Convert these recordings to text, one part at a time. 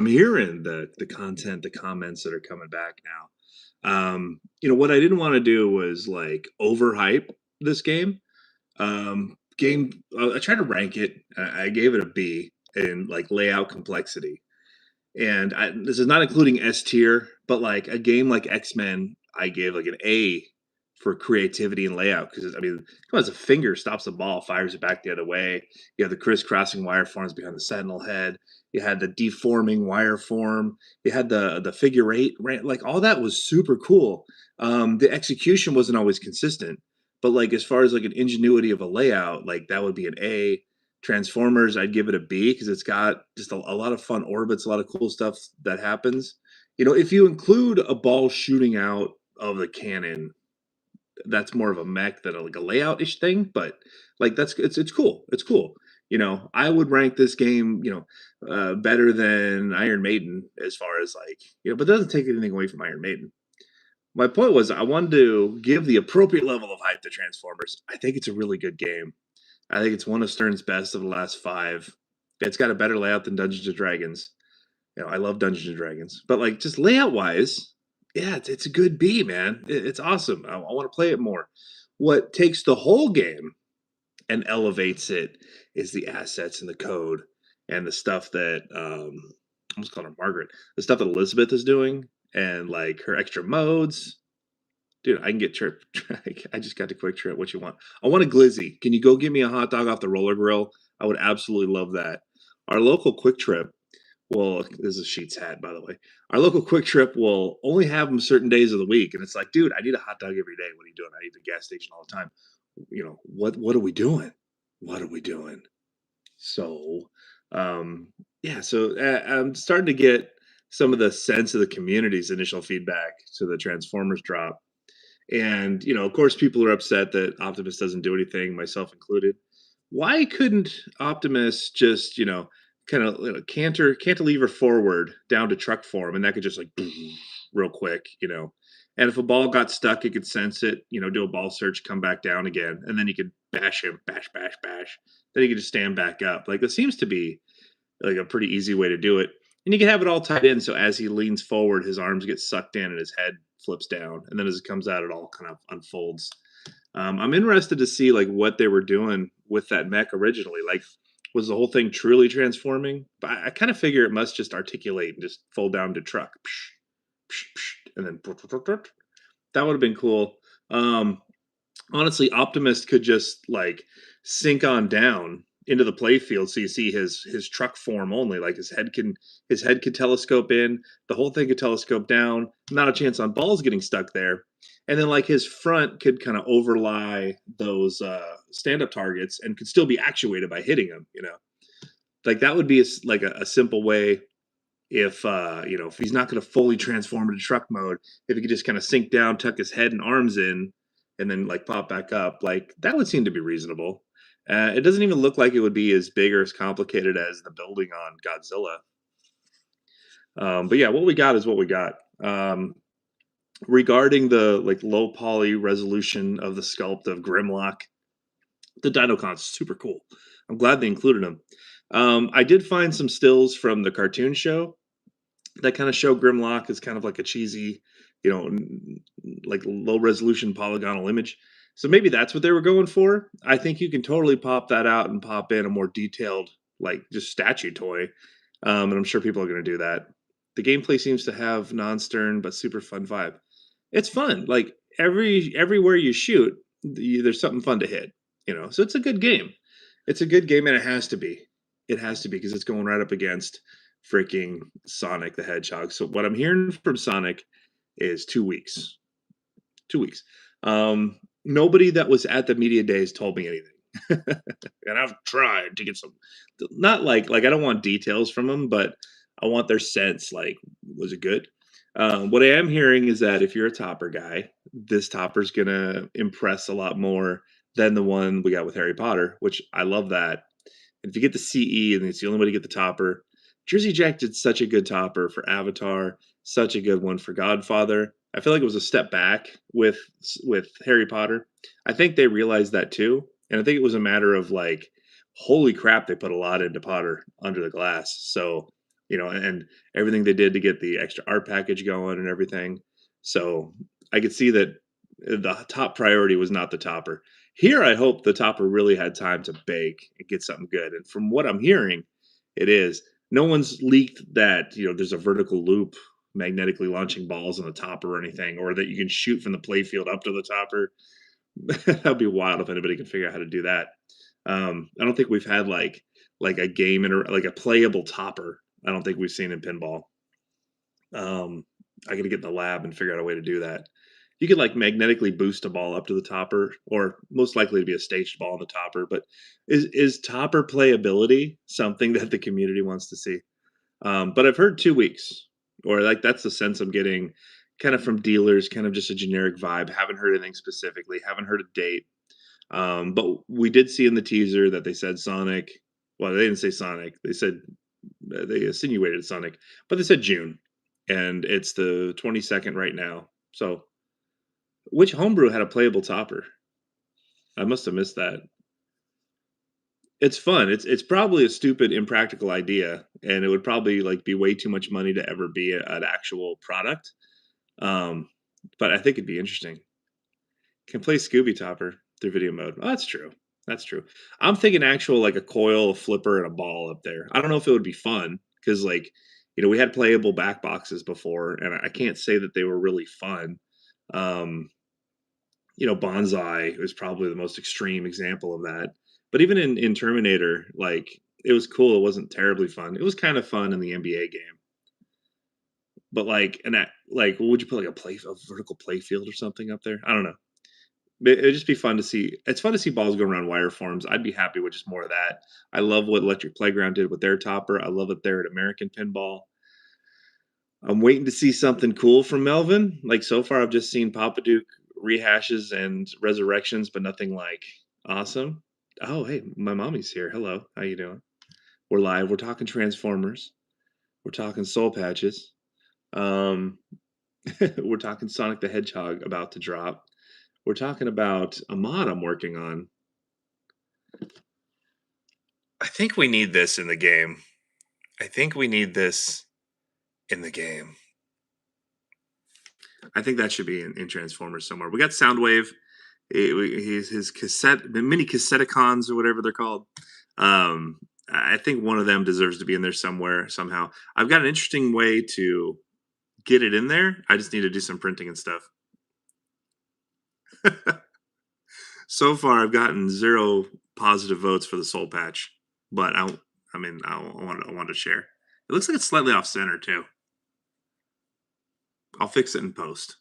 I'm hearing the content, the comments that are coming back now. What I didn't want to do was like overhype this game. I tried to rank it. I gave it a B in like layout complexity, and this is not including S tier, but like a game like X-Men, I gave like an A for creativity and layout because I mean, come on, it's a finger stops the ball, fires it back the other way. You have the crisscrossing wire forms behind the sentinel head. You had the deforming wire form. You had the figure eight, right? Like all that was super cool. The execution wasn't always consistent, but like as far as like an ingenuity of a layout, like that would be an A. Transformers, I'd give it a B because it's got just a lot of fun orbits, a lot of cool stuff that happens. If you include a ball shooting out of the cannon, that's more of a mech than like a layout ish thing. But like it's cool. It's cool. I would rank this game, better than Iron Maiden as far as like, but it doesn't take anything away from Iron Maiden. My point was I wanted to give the appropriate level of hype to Transformers. I think it's a really good game. I think it's one of Stern's best of the last five. It's got a better layout than Dungeons and Dragons. I love Dungeons and Dragons, but like just layout wise, yeah, it's a good B, man. It's awesome. I want to play it more. What takes the whole game and elevates it is the assets and the code and the stuff that I almost called her Margaret. The stuff that Elizabeth is doing and like her extra modes. Dude, I can get trip. I just got to quick trip. What you want? I want a glizzy. Can you go get me a hot dog off the roller grill? I would absolutely love that. Our local quick trip. Well, this is a Sheets hat, by the way. Our local quick trip will only have them certain days of the week, and it's like, dude, I need a hot dog every day. What are you doing? I eat the gas station all the time. What are we doing? What are we doing? So, yeah. So I'm starting to get some of the sense of the community's initial feedback to the Transformers drop. And, of course, people are upset that Optimus doesn't do anything, myself included. Why couldn't Optimus just, kind of cantilever forward down to truck form, and that could just like real quick. And if a ball got stuck, it could sense it, do a ball search, come back down again, and then you could bash him, bash, bash, bash. Then he could just stand back up. Like it seems to be like a pretty easy way to do it. And you can have it all tied in so as he leans forward, his arms get sucked in and his head flips down. And then as it comes out, it all kind of unfolds. I'm interested to see like what they were doing with that mech originally. Like, was the whole thing truly transforming? But I kind of figure it must just articulate and just fold down to truck. And then that would have been cool. Honestly, Optimus could just like sink on down into the playfield, so you see his truck form only. Like his head could telescope in, the whole thing could telescope down. Not a chance on balls getting stuck there. And then like his front could kind of overlie those stand up targets and could still be actuated by hitting them. Like that would be like a simple way if he's not going to fully transform into truck mode, if he could just kind of sink down, tuck his head and arms in, and then like pop back up, like that would seem to be reasonable. It doesn't even look like it would be as big or as complicated as the building on Godzilla. But yeah, what we got is what we got. Regarding the like low poly resolution of the sculpt of Grimlock, the Dinocon's super cool. I'm glad they included him. I did find some stills from the cartoon show that kind of show Grimlock as kind of like a cheesy, like low resolution polygonal image. So maybe that's what they were going for. I think you can totally pop that out and pop in a more detailed, like just statue toy. And I'm sure people are going to do that. The gameplay seems to have non-stern but super fun vibe. It's fun. Like everywhere you shoot, there's something fun to hit. So it's a good game. It's a good game, and it has to be. It has to be because it's going right up against freaking Sonic the Hedgehog. So what I'm hearing from Sonic is 2 weeks. 2 weeks. Nobody that was at the media days told me anything. And I've tried to get some, not like I don't want details from them, but I want their sense. Like, was it good? What I am hearing is that if you're a topper guy, this topper's gonna impress a lot more than the one we got with Harry Potter, which I love that. If you get the CE and it's the only way to get the topper, Jersey Jack did such a good topper for Avatar, such a good one for Godfather. I feel like it was a step back with Harry Potter. I think they realized that too, and I think it was a matter of like, holy crap, they put a lot into Potter Under the Glass. So and everything they did to get the extra art package going and everything. So I could see that the top priority was not the topper. Here, I hope the topper really had time to bake and get something good. And from what I'm hearing, it is. No one's leaked that, there's a vertical loop magnetically launching balls on the topper or anything, or that you can shoot from the playfield up to the topper. That'd be wild if anybody can figure out how to do that. I don't think we've had like a game like a playable topper. I don't think we've seen in pinball. I got to get in the lab and figure out a way to do that. You could like magnetically boost a ball up to the topper, or most likely to be a staged ball on the topper. But is topper playability something that the community wants to see? But I've heard 2 weeks, or like that's the sense I'm getting, kind of from dealers, kind of just a generic vibe. Haven't heard anything specifically. Haven't heard a date. But we did see in the teaser that they said Sonic. Well, they didn't say Sonic. They said they insinuated Sonic, but they said June, and it's the 22nd right now. So, which homebrew had a playable topper? I must have missed that. It's fun. It's probably a stupid, impractical idea, and it would probably like be way too much money to ever be an actual product. Um, but I think it'd be interesting. Can play Scooby Topper through video mode. Oh, that's true. That's true. I'm thinking actual like a coil, a flipper, and a ball up there. I don't know if it would be fun because like we had playable back boxes before, and I can't say that they were really fun. Um, Bonsai was probably the most extreme example of that. But even in Terminator, like it was cool. It wasn't terribly fun. It was kind of fun in the NBA game. But like, and that, like, what would you put like a vertical play field or something up there? I don't know. It'd just be fun to see. It's fun to see balls go around wire forms. I'd be happy with just more of that. I love what Electric Playground did with their topper. I love it there at American Pinball. I'm waiting to see something cool from Melvin. Like so far, I've just seen Papa Duke rehashes and resurrections, but nothing like awesome. Oh, hey, my mommy's here. Hello, how you doing? We're live. We're talking Transformers. We're talking Soul Patches. Um, we're talking Sonic the Hedgehog about to drop. We're talking about a mod I'm working on. I think we need this in the game. I think we need this in the game. I think that should be in Transformers somewhere. We got Soundwave. His cassette, the mini Cassetticons or whatever they're called. I think one of them deserves to be in there somewhere, somehow. I've got an interesting way to get it in there. I just need to do some printing and stuff. So far, I've gotten 0 positive votes for the Soul Patch, but I want to share. It looks like it's slightly off center too. I'll fix it in post.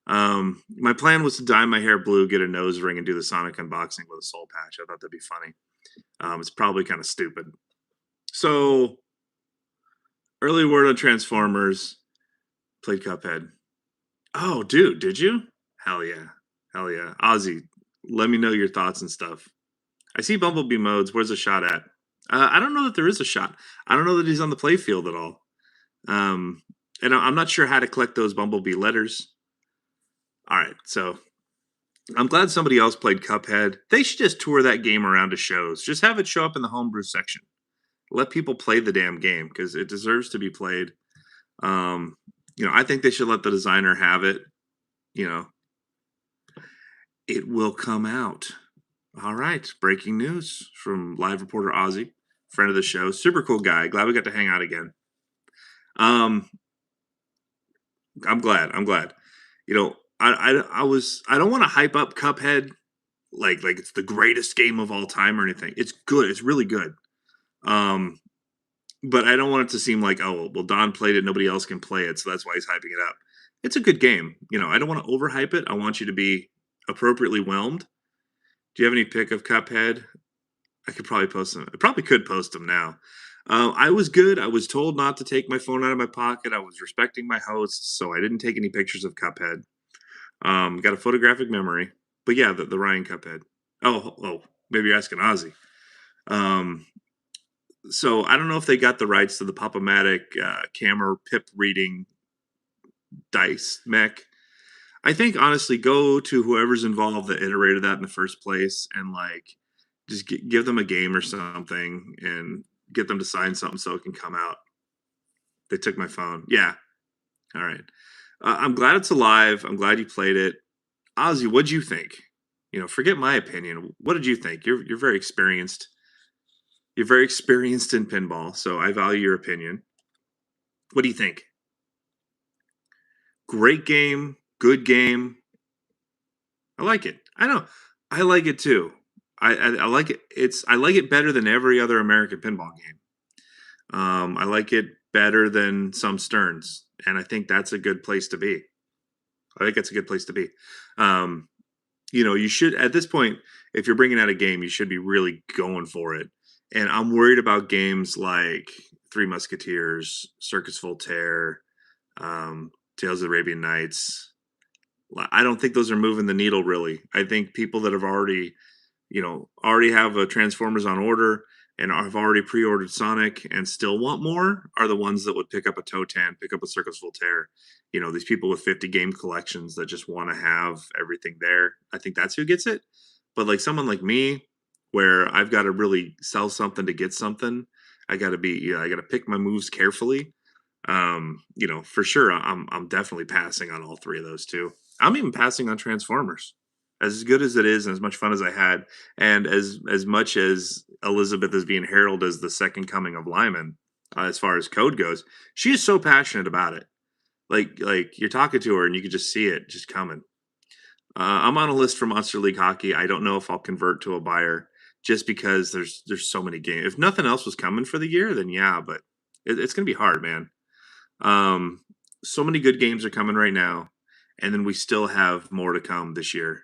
My plan was to dye my hair blue, get a nose ring, and do the Sonic unboxing with a Soul Patch. I thought that'd be funny. It's probably kind of stupid. So, early word on Transformers. Played Cuphead. Oh, dude, did you? Hell yeah. Ozzy, let me know your thoughts and stuff. I see Bumblebee modes. Where's the shot at? I don't know that there is a shot. I don't know that he's on the playfield at all. And I'm not sure how to collect those Bumblebee letters. All right, so I'm glad somebody else played Cuphead. They should just tour that game around to shows. Just have it show up in the homebrew section. Let people play the damn game because it deserves to be played. I think they should let the designer have it. It will come out. All right, breaking news from live reporter Ozzy, friend of the show, super cool guy. Glad we got to hang out again. I'm glad. I don't want to hype up Cuphead like it's the greatest game of all time or anything. It's good. It's really good. But I don't want it to seem like, oh, well, Don played it, nobody else can play it, so that's why he's hyping it up. It's a good game. I don't want to overhype it. I want you to be appropriately whelmed. Do you have any pick of Cuphead? I could probably post them. I probably could post them now. I was good. I was told not to take my phone out of my pocket. I was respecting my hosts, so I didn't take any pictures of Cuphead. Got a photographic memory. But yeah, the Ryan Cuphead. Oh, maybe you're asking Ozzy. So I don't know if they got the rights to the Pop-O-Matic camera pip reading dice mech. I think honestly, go to whoever's involved that iterated that in the first place, and like just give them a game or something, and get them to sign something so it can come out. They took my phone. Yeah. All right. I'm glad it's alive. I'm glad you played it. Ozzy, what'd you think? Forget my opinion. What did you think? You're very experienced. You're very experienced in pinball, so I value your opinion. What do you think? Great game, good game. I like it. I know. I like it too. I like it. I like it better than every other American pinball game. I like it better than some Sterns, and I think that's a good place to be. I think that's a good place to be. You should, at this point, if you're bringing out a game, you should be really going for it. And I'm worried about games like Three Musketeers, Circus Voltaire, Tales of the Arabian Nights. I don't think those are moving the needle really. I think people that have already have a Transformers on order and have already pre-ordered Sonic and still want more are the ones that would pick up a Totan, pick up a Circus Voltaire. These people with 50 game collections that just want to have everything there. I think that's who gets it. But like someone like me, where I've got to really sell something to get something, I got to pick my moves carefully. For sure, I'm definitely passing on all three of those too. I'm even passing on Transformers. As good as it is, and as much fun as I had, and as much as Elizabeth is being heralded as the second coming of Lyman, as far as code goes, she is so passionate about it. Like you're talking to her, and you can just see it just coming. I'm on a list for Monster League Hockey. I don't know if I'll convert to a buyer just because there's so many games. If nothing else was coming for the year, then yeah, but it's gonna be hard, man. So many good games are coming right now, and then we still have more to come this year.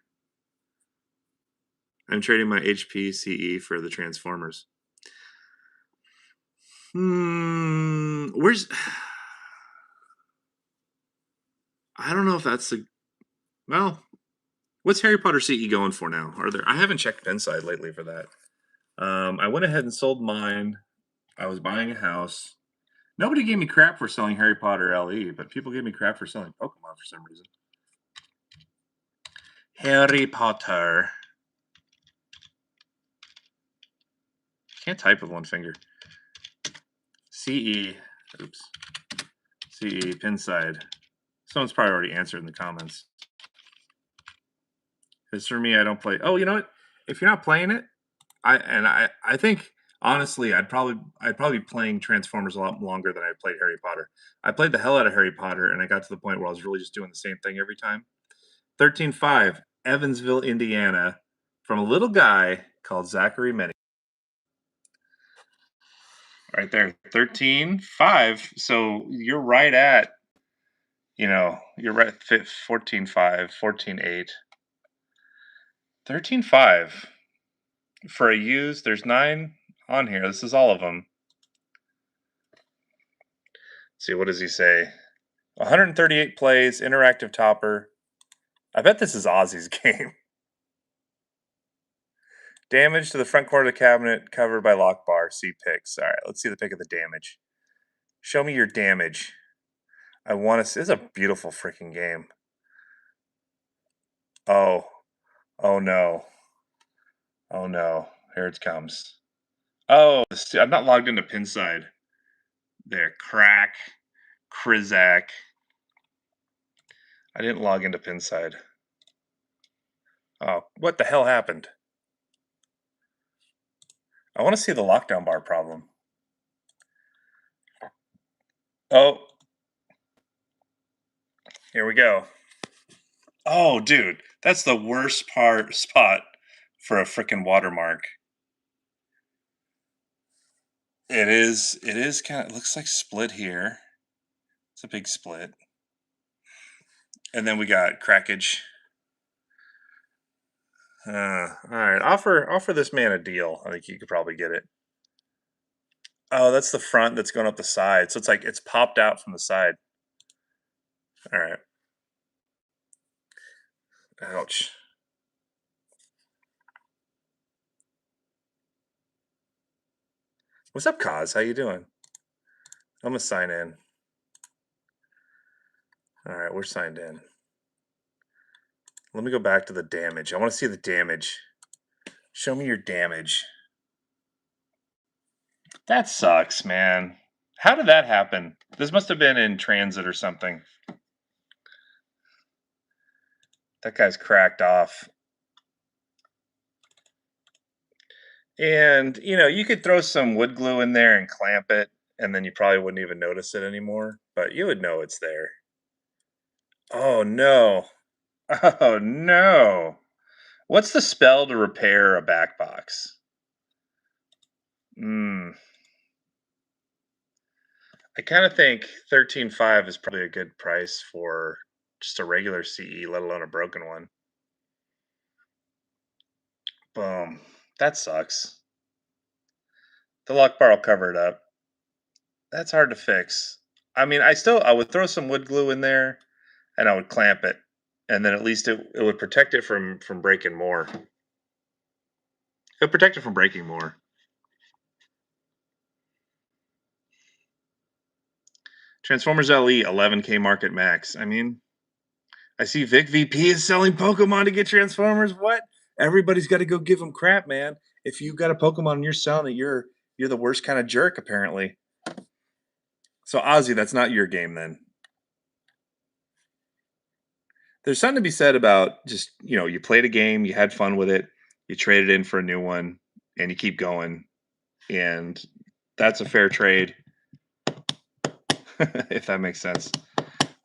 I'm trading my HP CE for the Transformers. Where's? I don't know if that's the. Well, what's Harry Potter CE going for now? I haven't checked Pinside lately for that. I went ahead and sold mine. I was buying a house. Nobody gave me crap for selling Harry Potter LE, but people gave me crap for selling Pokemon for some reason. Harry Potter. Can't type with one finger. CE. Oops. CE, Pinside. Someone's probably already answered in the comments. Because for me, I don't play. Oh, you know what? If you're not playing it, I think honestly, I'd probably be playing Transformers a lot longer than I played Harry Potter. I played the hell out of Harry Potter, and I got to the point where I was really just doing the same thing every time. 13.5, Evansville, Indiana, from a little guy called Zachary Meny. Right there, 13.5. So you're right at, you're right at 14.5, 14.8. 13.5. For a used, there's 9 on here. This is all of them. Let's see, what does he say? 138 plays, interactive topper. I bet this is Ozzy's game. Damage to the front corner of the cabinet covered by lock bar. See pics. All right, let's see the pic of the damage. Show me your damage. I want to see. This is a beautiful freaking game. Oh. Oh no. Oh no. Here it comes. Oh, I'm not logged into Pinside. There. Crack. Krizak. I didn't log into Pinside. Oh, what the hell happened? I want to see the lockdown bar problem. Oh. Here we go. Oh, dude. That's the worst spot for a freaking watermark. It is kind of, it looks like split here. It's a big split. And then we got crackage. All right, offer this man a deal. I think you could probably get it. Oh, that's the front that's going up the side. So it's like it's popped out from the side. All right. Ouch. What's up, Kaz? How you doing? I'm gonna sign in. All right, we're signed in. Let me go back to the damage. I want to see the damage. Show me your damage. That sucks, man. How did that happen? This must have been in transit or something. That guy's cracked off. And, you could throw some wood glue in there and clamp it, and then you probably wouldn't even notice it anymore, but you would know it's there. Oh, no. Oh, no. What's the spell to repair a back box? I kind of think 13.5 is probably a good price for just a regular CE, let alone a broken one. Boom. That sucks. The lock bar will cover it up. That's hard to fix. I mean, I would throw some wood glue in there and I would clamp it. And then at least it would protect it from breaking more. It would protect it from breaking more. Transformers LE 11K market max. I mean, I see Vic VP is selling Pokemon to get Transformers. What? Everybody's got to go give him crap, man. If you've got a Pokemon and you're selling it, you're the worst kind of jerk, apparently. So Ozzy, that's not your game then. There's something to be said about just, you played a game, you had fun with it, you traded in for a new one, and you keep going. And that's a fair trade, if that makes sense.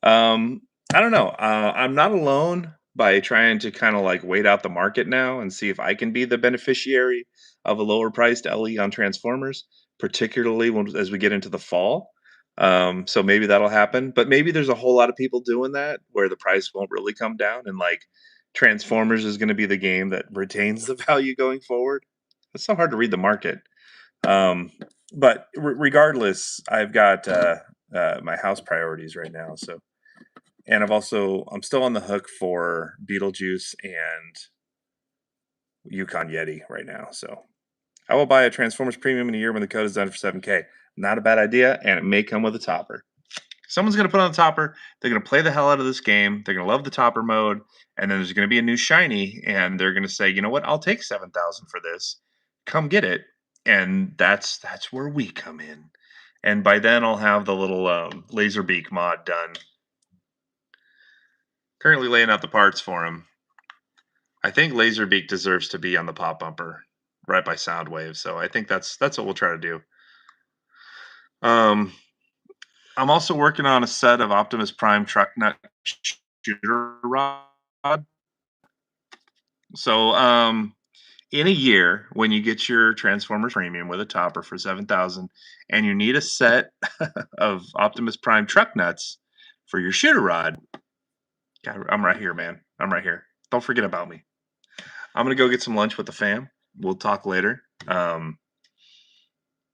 I don't know. I'm not alone by trying to kind of like wait out the market now and see if I can be the beneficiary of a lower priced LE on Transformers, particularly as we get into the fall. So maybe that'll happen, but maybe there's a whole lot of people doing that where the price won't really come down, and like Transformers is going to be the game that retains the value going forward. It's so hard to read the market. But regardless, I've got my house priorities right now. So, and I'm still on the hook for Beetlejuice and Yukon Yeti right now. So I will buy a Transformers Premium in a year when the code is done for 7K. Not a bad idea, and it may come with a topper. Someone's going to put on the topper. They're going to play the hell out of this game. They're going to love the topper mode, and then there's going to be a new shiny, and they're going to say, you know what? I'll take 7,000 for this. Come get it. And that's where we come in. And by then, I'll have the little Laserbeak mod done. Currently laying out the parts for him. I think Laserbeak deserves to be on the pop bumper right by Soundwave. So I think that's what we'll try to do. I'm also working on a set of Optimus Prime truck nut shooter rod. So in a year, when you get your Transformers Premium with a topper for 7,000, and you need a set of Optimus Prime truck nuts for your shooter rod, God, I'm right here, man. I'm right here. Don't forget about me. I'm gonna go get some lunch with the fam. We'll talk later.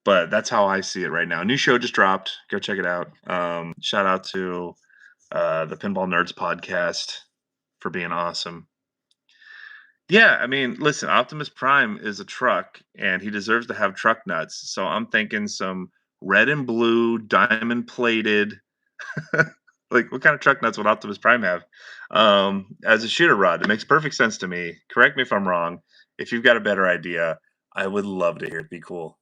But that's how I see it right now. New show just dropped. Go check it out. Shout out to the Pinball Nerds podcast for being awesome. Yeah, I mean, listen, Optimus Prime is a truck, and he deserves to have truck nuts. So I'm thinking some red and blue, diamond plated. Like, what kind of truck nuts would Optimus Prime have as a shooter rod? It makes perfect sense to me. Correct me if I'm wrong. If you've got a better idea, I would love to hear it. Be cool.